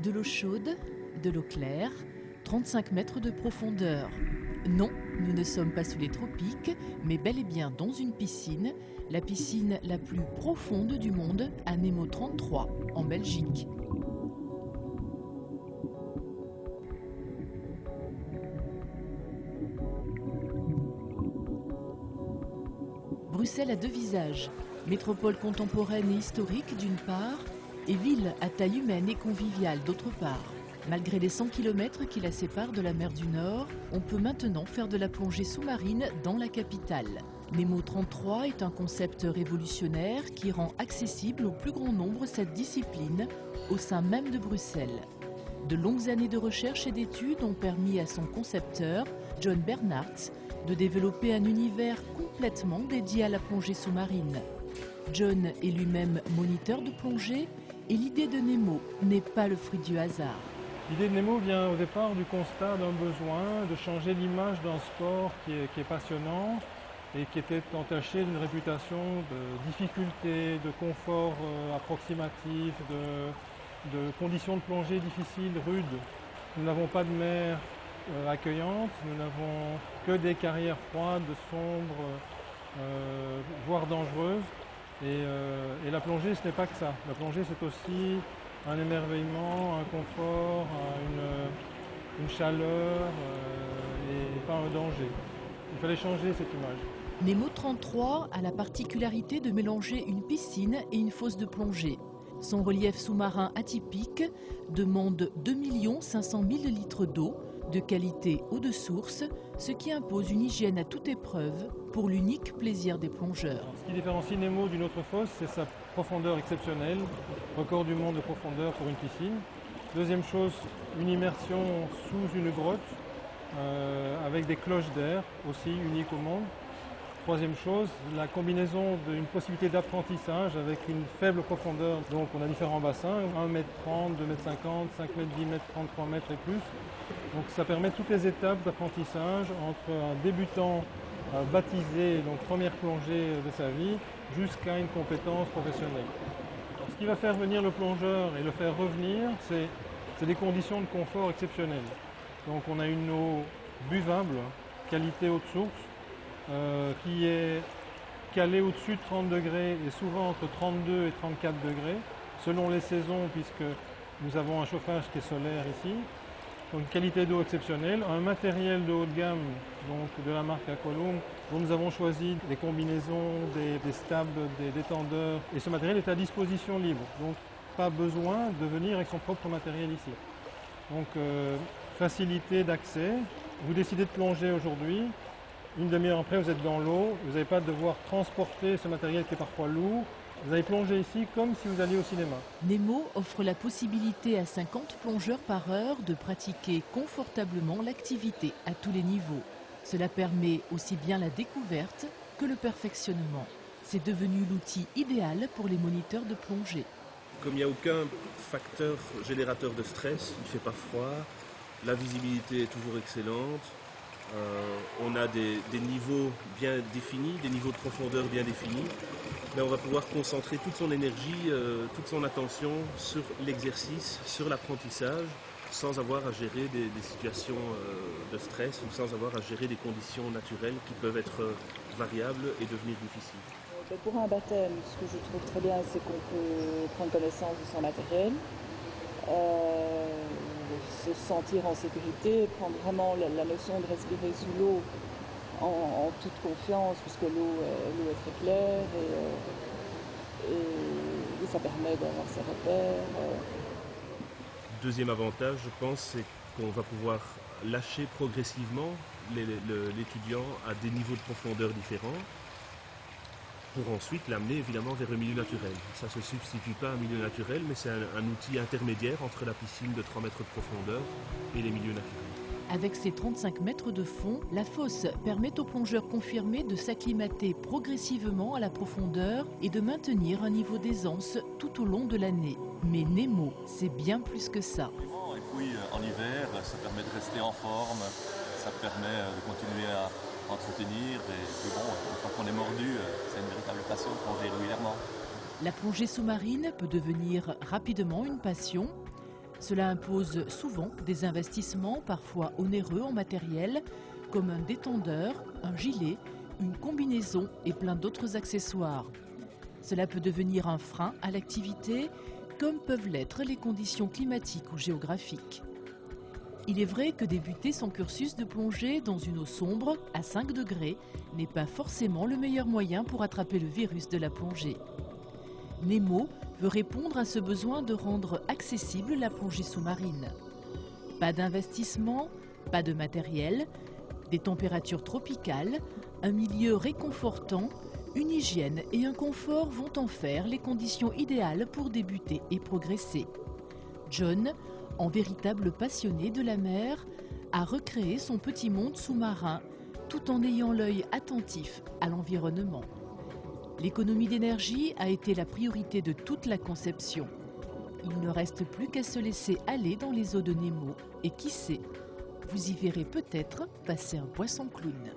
De l'eau chaude, de l'eau claire, 35 mètres de profondeur. Non, nous ne sommes pas sous les tropiques, mais bel et bien dans une piscine, la piscine la plus profonde du monde, à Nemo 33, en Belgique. Bruxelles a deux visages, métropole contemporaine et historique d'une part, et ville à taille humaine et conviviale d'autre part. Malgré les 100 km qui la séparent de la mer du Nord, on peut maintenant faire de la plongée sous-marine dans la capitale. Nemo 33 est un concept révolutionnaire qui rend accessible au plus grand nombre cette discipline au sein même de Bruxelles. De longues années de recherche et d'études ont permis à son concepteur, John Bernhardt, de développer un univers complètement dédié à la plongée sous-marine. John est lui-même moniteur de plongée et l'idée de Nemo n'est pas le fruit du hasard. L'idée de Nemo vient au départ du constat d'un besoin de changer l'image d'un sport qui est passionnant et qui était entaché d'une réputation de difficulté, de confort approximatif, de conditions de plongée difficiles, rudes. Nous n'avons pas de mer accueillante, nous n'avons que des carrières froides, sombres, voire dangereuses. Et la plongée, ce n'est pas que ça. La plongée, c'est aussi un émerveillement, un confort, une chaleur et pas un danger. Il fallait changer cette image. Nemo 33 a la particularité de mélanger une piscine et une fosse de plongée. Son relief sous-marin atypique demande 2 500 000 litres d'eau, de qualité eau de source, ce qui impose une hygiène à toute épreuve pour l'unique plaisir des plongeurs. Ce qui différencie Nemo d'une autre fosse, c'est sa profondeur exceptionnelle, record du monde de profondeur pour une piscine. Deuxième chose, une immersion sous une grotte avec des cloches d'air, aussi unique au monde. Troisième chose, la combinaison d'une possibilité d'apprentissage avec une faible profondeur. Donc on a différents bassins, 1m30, 2m50, 5m, 10m, 33 mètres et plus. Donc ça permet toutes les étapes d'apprentissage entre un débutant baptisé, donc première plongée de sa vie, jusqu'à une compétence professionnelle. Alors, ce qui va faire venir le plongeur et le faire revenir, c'est des conditions de confort exceptionnelles. Donc on a une eau buvable, qualité eau de source, qui est calée au-dessus de 30 degrés et souvent entre 32 et 34 degrés, selon les saisons, puisque nous avons un chauffage qui est solaire ici. Donc qualité d'eau exceptionnelle, un matériel de haut de gamme, donc de la marque Aqualung, dont nous avons choisi des combinaisons, des stabs, des détendeurs, et ce matériel est à disposition libre, donc pas besoin de venir avec son propre matériel ici. Donc facilité d'accès, vous décidez de plonger aujourd'hui, une demi-heure après vous êtes dans l'eau, vous n'avez pas à devoir transporter ce matériel qui est parfois lourd. Vous allez plonger ici comme si vous alliez au cinéma. Nemo offre la possibilité à 50 plongeurs par heure de pratiquer confortablement l'activité à tous les niveaux. Cela permet aussi bien la découverte que le perfectionnement. C'est devenu l'outil idéal pour les moniteurs de plongée. Comme il n'y a aucun facteur générateur de stress, il ne fait pas froid, la visibilité est toujours excellente. On a des niveaux bien définis, des niveaux de profondeur bien définis. Mais on va pouvoir concentrer toute son énergie, toute son attention sur l'exercice, sur l'apprentissage, sans avoir à gérer des situations de stress ou sans avoir à gérer des conditions naturelles qui peuvent être variables et devenir difficiles. Pour un baptême, ce que je trouve très bien, c'est qu'on peut prendre connaissance de son matériel, se sentir en sécurité, prendre vraiment la notion de respirer sous l'eau en toute confiance, puisque l'eau est très claire et ça permet d'avoir ses repères. Deuxième avantage, je pense, c'est qu'on va pouvoir lâcher progressivement l'étudiant à des niveaux de profondeur différents pour ensuite l'amener évidemment vers le milieu naturel. Ça ne se substitue pas à un milieu naturel, mais c'est un outil intermédiaire entre la piscine de 3 mètres de profondeur et les milieux naturels. Avec ses 35 mètres de fond, la fosse permet aux plongeurs confirmés de s'acclimater progressivement à la profondeur et de maintenir un niveau d'aisance tout au long de l'année. Mais Nemo, c'est bien plus que ça. Et puis en hiver, ça permet de rester en forme, ça permet de continuer à entretenir et puis bon, une fois qu'on est mordu, c'est une véritable passion de plonger régulièrement. La plongée sous-marine peut devenir rapidement une passion. Cela impose souvent des investissements parfois onéreux en matériel, comme un détendeur, un gilet, une combinaison et plein d'autres accessoires. Cela peut devenir un frein à l'activité, comme peuvent l'être les conditions climatiques ou géographiques. Il est vrai que débuter son cursus de plongée dans une eau sombre, à 5 degrés, n'est pas forcément le meilleur moyen pour attraper le virus de la plongée. Nemo veut répondre à ce besoin de rendre accessible la plongée sous-marine. Pas d'investissement, pas de matériel, des températures tropicales, un milieu réconfortant, une hygiène et un confort vont en faire les conditions idéales pour débuter et progresser. John, en véritable passionné de la mer, a recréé son petit monde sous-marin tout en ayant l'œil attentif à l'environnement. L'économie d'énergie a été la priorité de toute la conception. Il ne reste plus qu'à se laisser aller dans les eaux de Nemo et qui sait, vous y verrez peut-être passer un poisson clown.